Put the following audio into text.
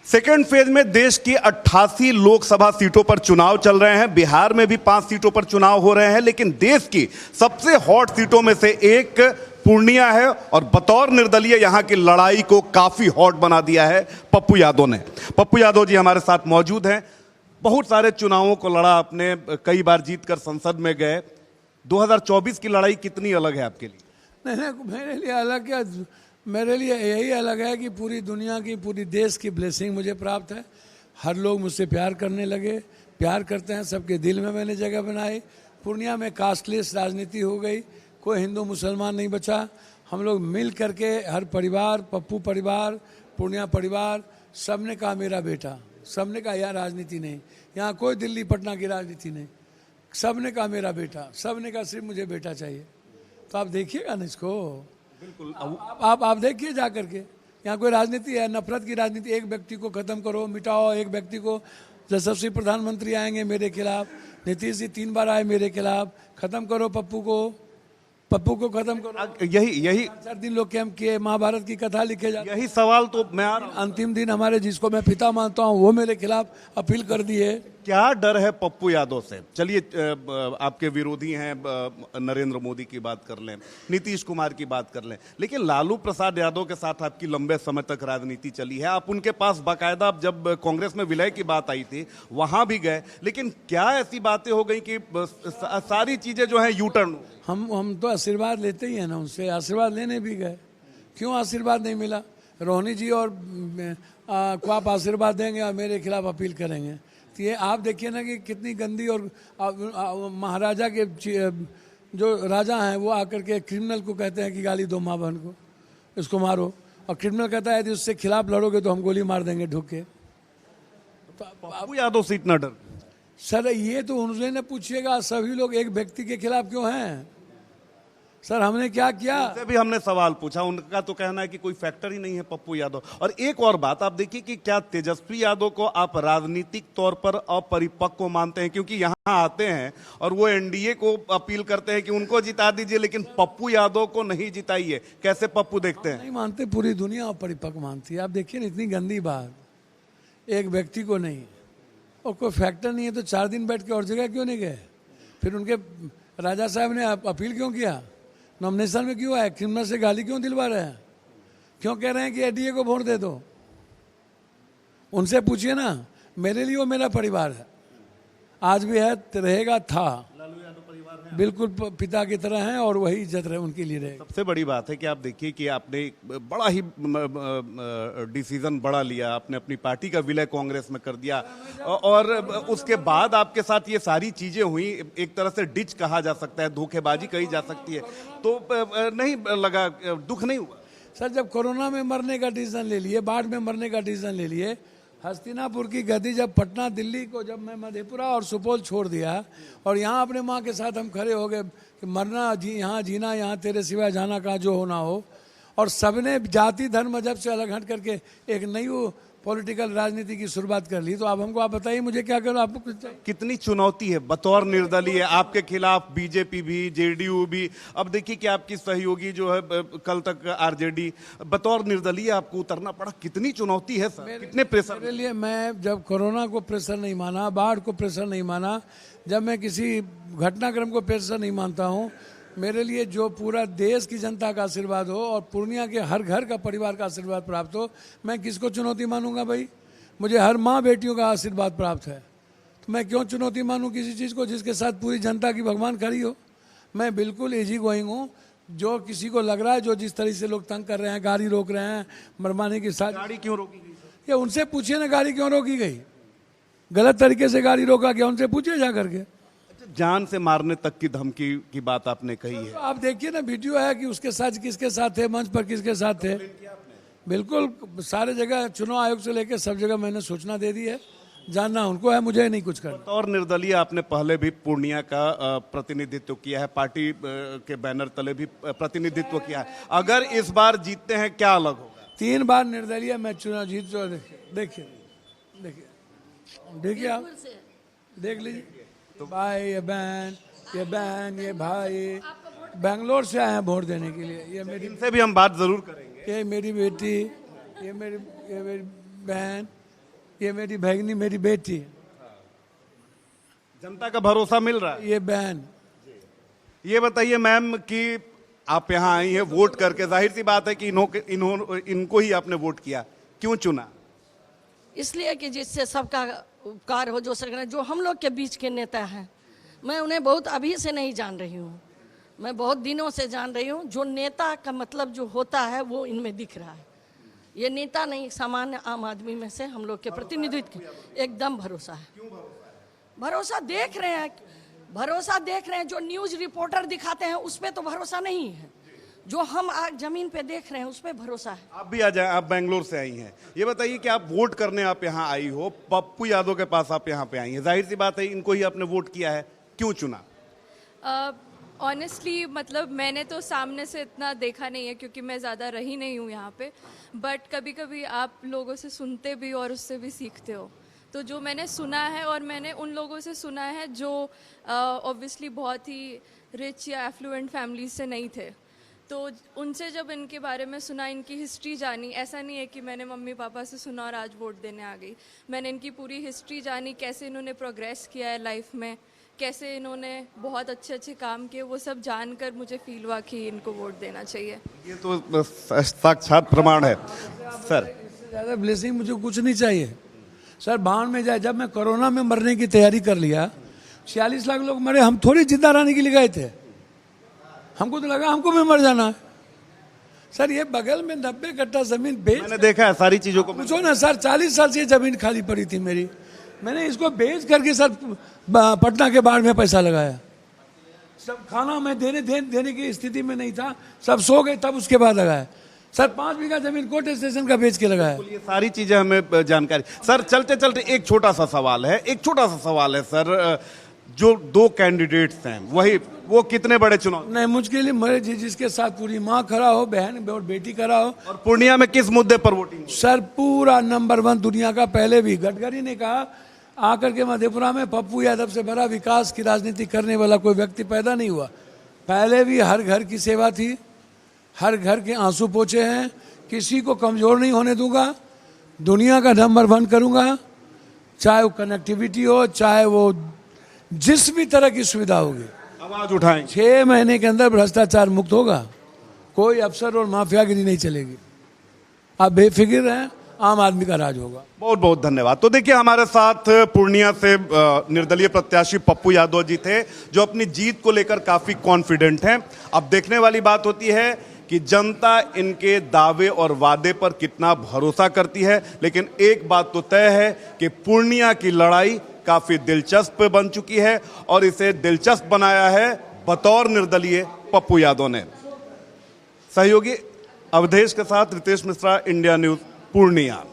Second phase में देश की 88 लोकसभा सीटों पर चुनाव चल रहे हैं। बिहार में भी 5 सीटों पर चुनाव हो रहे हैं, लेकिन देश की सबसे हॉट सीटों में से एक पूर्णिया है और बतौर निर्दलीय यहां की लड़ाई को काफी हॉट बना दिया है पप्पू यादव ने। पप्पू यादव जी हमारे साथ मौजूद हैं। बहुत सारे चुनावों को लड़ा आपने, कई बार जीतकर संसद में गए। 2024 की लड़ाई कितनी अलग है आपके लिए? नहीं, मेरे लिए अलग क्या, मेरे लिए यही अलग है कि पूरी दुनिया की, पूरी देश की ब्लेसिंग मुझे प्राप्त है। हर लोग मुझसे प्यार करने लगे, प्यार करते हैं, सबके दिल में मैंने जगह बनाई। पूर्णिया में कास्टलेस राजनीति हो गई, कोई हिंदू मुसलमान नहीं बचा। हम लोग मिल करके हर परिवार, पप्पू परिवार, पूर्णिया परिवार, सब ने कहा मेरा बेटा, सब ने कहा यहाँ राजनीति नहीं, यहाँ कोई दिल्ली पटना की राजनीति नहीं, सब ने कहा मेरा बेटा, सब ने कहा सिर्फ मुझे बेटा चाहिए। तो आप देखिएगा ना इसको, बिल्कुल। आप देखिए जा करके, यहाँ कोई राजनीति है, नफरत की राजनीति। एक व्यक्ति को खत्म करो, मिटाओ एक व्यक्ति को। यशस्वी प्रधानमंत्री आएंगे मेरे खिलाफ, नीतीश जी 3 बार आए मेरे खिलाफ, खत्म करो पप्पू को खत्म करो। यही 4 दिन लोग कैंप किए, महाभारत की कथा लिखे जाते। यही सवाल तो मैं अंतिम दिन हमारे, जिसको मैं पिता मानता हूँ, वो मेरे खिलाफ अपील कर दी है। क्या डर है पप्पू यादव से? चलिए, आपके विरोधी हैं, नरेंद्र मोदी की बात कर लें, नीतीश कुमार की बात कर लें, लेकिन लालू प्रसाद यादव के साथ आपकी लंबे समय तक राजनीति चली है। आप उनके पास बाकायदा, जब कांग्रेस में विलय की बात आई थी वहां भी गए, लेकिन क्या ऐसी बातें हो गई कि सारी चीजें जो है यू टर्न? हम तो आशीर्वाद लेते ही हैं ना उनसे, आशीर्वाद लेने भी गए। क्यों आशीर्वाद नहीं मिला? रोहिणी जी और को आप आशीर्वाद देंगे और मेरे खिलाफ अपील करेंगे, तो ये आप देखिए ना कि कितनी गंदी। और महाराजा के जो राजा हैं वो आकर के क्रिमिनल को कहते हैं कि गाली दो माँ बहन को, इसको मारो, और क्रिमिनल कहता है यदि उससे खिलाफ लड़ोगे तो हम गोली मार देंगे ढुक के। तो पप्पू यादव से इतना डर? सर ये तो उनसे पूछिएगा, सभी लोग एक व्यक्ति के खिलाफ क्यों हैं? सर हमने क्या किया? उनसे भी हमने सवाल पूछा, उनका तो कहना है कि कोई फैक्टर ही नहीं है पप्पू यादव। और एक और बात आप देखिए कि क्या तेजस्वी यादव को आप राजनीतिक तौर पर अपरिपक्व मानते हैं? क्योंकि यहाँ आते हैं और वो एनडीए को अपील करते हैं कि उनको जिता दीजिए, लेकिन पप्पू यादव को नहीं जिताइए। कैसे पप्पू देखते हैं? नहीं मानते, पूरी दुनिया अपरिपक्व मानती है। आप देखिए ना, इतनी गंदी बात, एक व्यक्ति को नहीं, और कोई फैक्टर नहीं है तो 4 दिन बैठ के और जगह क्यों नहीं गए? फिर उनके राजा साहब ने अपील क्यों किया? नॉमिनेशन में क्यों आए? क्रिमिनल से गाली क्यों दिलवा रहे हैं? क्यों कह रहे हैं कि एडीए को वोट दे दो? उनसे पूछिए ना। मेरे लिए वो मेरा परिवार है, आज भी है, रहेगा, था। लालू यादव परिवार है, बिल्कुल पिता की तरह हैं, और वही इज्जत रहे उनके लिए रहेगा। सबसे बड़ी बात है कि आप देखिए कि आपने बड़ा ही डिसीजन बड़ा लिया, आपने अपनी पार्टी का विलय कांग्रेस में कर दिया, और उसके बाद आपके साथ ये सारी चीजें हुई। एक तरह से डिच कहा जा सकता है, धोखेबाजी कही जा सकती है, तो नहीं लगा, दुख नहीं हुआ? सर जब कोरोना में मरने का डिसीजन ले लिए, बाढ़ में मरने का डिसीजन ले लिए, हस्तिनापुर की गद्दी जब पटना दिल्ली को, जब मैं मधेपुरा और सुपौल छोड़ दिया और यहाँ अपने माँ के साथ हम खड़े हो गए कि मरना यहाँ जीना, यहाँ तेरे सिवाय जाना कहाँ, जो होना हो। और सबने जाति धर्म मजहब से अलग हट करके एक नई पॉलिटिकल राजनीति की शुरुआत कर ली। तो अब हमको आप बताइए मुझे क्या करूँ? आपको कुछ चाहिए? कितनी चुनौती है बतौर निर्दलीय? आपके खिलाफ बीजेपी भी, जेडीयू भी, अब देखिए कि आपकी सहयोगी जो है कल तक आरजेडी, बतौर निर्दलीय आपको उतरना पड़ा। कितनी चुनौती है सर, कितने प्रेशर? मेरे लिए, मैं जब कोरोना को प्रेशर नहीं माना, बाढ़ को प्रेशर नहीं माना, जब मैं किसी घटनाक्रम को प्रेशर नहीं मानता हूँ, मेरे लिए जो पूरा देश की जनता का आशीर्वाद हो और पूर्णिया के हर घर का परिवार का आशीर्वाद प्राप्त हो, मैं किसको चुनौती मानूंगा भाई? मुझे हर माँ बेटियों का आशीर्वाद प्राप्त है, तो मैं क्यों चुनौती मानूं किसी चीज़ को जिसके साथ पूरी जनता की भगवान खड़ी हो? मैं बिल्कुल इजी गोइंग हूँ। जो किसी को लग रहा है, जो जिस तरह से लोग तंग कर रहे हैं, गाड़ी रोक रहे हैं, मरमाने के साथ, गाड़ी क्यों रोकी गई? ये उनसे पूछिए ना, गाड़ी क्यों रोकी गई? गलत तरीके से गाड़ी रोका गया, उनसे पूछिए जा करके। जान से मारने तक की धमकी की बात आपने कही है। तो आप देखिए ना, वीडियो है कि उसके साथ किसके साथ थे, मंच पर किसके साथ थे। बिल्कुल सारे जगह, चुनाव आयोग से लेकर सब जगह मैंने सूचना दे दी है। जानना उनको है, मुझे नहीं कुछ करना। और निर्दलीय आपने पहले भी पूर्णिया का प्रतिनिधित्व किया है, पार्टी के बैनर तले भी प्रतिनिधित्व किया है। अगर इस बार जीतते हैं क्या अलग होगा? 3 बार निर्दलीय मैं चुनाव जीत जो, देखिए देखिए देखिए आप देख लीजिए। तो भाई, ये बहन, ये भाई बेंगलोर से आए हैं वोट देने के लिए। ये मेरी, इनसे भी हम बात जरूर करेंगे। ये मेरी बेटी, ये मेरी बहन, ये मेरी भगिनी, मेरी बेटी, जनता का भरोसा मिल रहा है। ये बहन। ये बताइए मैम कि आप यहाँ आई हैं वोट करके, जाहिर सी बात है कि इनको ही आपने वोट किया, क्यों चुना? इसलिए कि जिससे सबका उपकार हो, जो हम लोग के बीच के नेता हैं। मैं उन्हें बहुत अभी से नहीं जान रही हूँ, मैं बहुत दिनों से जान रही हूँ। जो नेता का मतलब जो होता है वो इनमें दिख रहा है। ये नेता नहीं, सामान्य आम आदमी में से हम लोग के प्रतिनिधित्व एकदम भरोसा है। भरोसा देख रहे हैं, जो न्यूज रिपोर्टर दिखाते हैं उस पर तो भरोसा नहीं है, जो हम आज जमीन पे देख रहे हैं उस पर भरोसा है। आप भी आ जाए, आप बेंगलोर से आई हैं, ये बताइए कि आप वोट करने आप यहाँ आई हो, पप्पू यादव के पास आप यहाँ पे आई हैं, जाहिर सी बात है इनको ही आपने वोट किया है, क्यों चुना? ऑनेस्टली मतलब मैंने तो सामने से इतना देखा नहीं है क्योंकि मैं ज़्यादा रही नहीं हूँ यहाँ पे, बट कभी कभी आप लोगों से सुनते भी और उससे भी सीखते हो। तो जो मैंने सुना है, और मैंने उन लोगों से सुना है जो ऑब्वियसली बहुत ही रिच या एफ्लुएंट फैमिली से नहीं थे, तो उनसे जब इनके बारे में सुना, इनकी हिस्ट्री जानी, ऐसा नहीं है कि मैंने मम्मी पापा से सुना और आज वोट देने आ गई। मैंने इनकी पूरी हिस्ट्री जानी, कैसे इन्होंने प्रोग्रेस किया है लाइफ में, कैसे इन्होंने बहुत अच्छे अच्छे काम किए, वो सब जानकर मुझे फील हुआ कि इनको वोट देना चाहिए। ये तो साक्षात प्रमाण है सर। इससे ज़्यादा ब्लेसिंग मुझे कुछ नहीं चाहिए सर। बाढ़ में जाए, जब मैं कोरोना में मरने की तैयारी कर लिया, 46 लाख लोग मरे, हम थोड़ी जिंदा रहने के लिए गए थे, हमको तो लगा हमको भी मर जाना है सर। ये बगल में 90 कट्ठा जमीन बेच, मैंने देखा है सारी चीजों को। पूछो ना सर, 40 साल से ये जमीन खाली पड़ी थी मेरी, मैंने इसको बेच करके सर पटना के बाढ़ में पैसा लगाया। सब खाना मैं देने की स्थिति में नहीं था, सब सो गए, तब उसके बाद लगाया सर। 5 बीघा जमीन कोर्ट स्टेशन का बेच के लगाया। ये सारी चीजें हमें जानकारी। सर चलते चलते एक छोटा सा सवाल है सर, जो 2 कैंडिडेट्स हैं वो कितने बड़े चुनाव? नहीं, मुझके लिए मेरे जिसके साथ पूरी माँ खड़ा हो, बहन और बेटी खड़ा हो। और पूर्णिया में किस मुद्दे पर वोटिंग? सर पूरा नंबर 1 दुनिया का। पहले भी गडकरी ने कहा आकर के मधेपुरा में पप्पू यादव से बड़ा विकास की राजनीति करने वाला कोई व्यक्ति पैदा नहीं हुआ। पहले भी हर घर की सेवा थी, हर घर के आंसू पोंछे हैं, किसी को कमजोर नहीं होने दूंगा, दुनिया का नंबर 1 करूंगा, चाहे वो कनेक्टिविटी हो, चाहे वो जिस भी तरह की सुविधा होगी। आवाज उठाएं। 6 महीने के अंदर भ्रष्टाचार मुक्त होगा, कोई अफसर और माफियागिरी नहीं चलेगी। आप बेफिक्र रहें, आम आदमी का राज होगा। बहुत बहुत धन्यवाद। तो देखिए हमारे साथ पूर्णिया से निर्दलीय प्रत्याशी पप्पू यादव जी थे, जो अपनी जीत को लेकर काफी कॉन्फिडेंट हैं। अब देखने वाली बात होती है कि जनता इनके दावे और वादे पर कितना भरोसा करती है, लेकिन एक बात तो तय है कि पूर्णिया की लड़ाई काफी दिलचस्प बन चुकी है और इसे दिलचस्प बनाया है बतौर निर्दलीय पप्पू यादव ने। सहयोगी अवधेश के साथ रितेश मिश्रा, इंडिया न्यूज, पूर्णिया।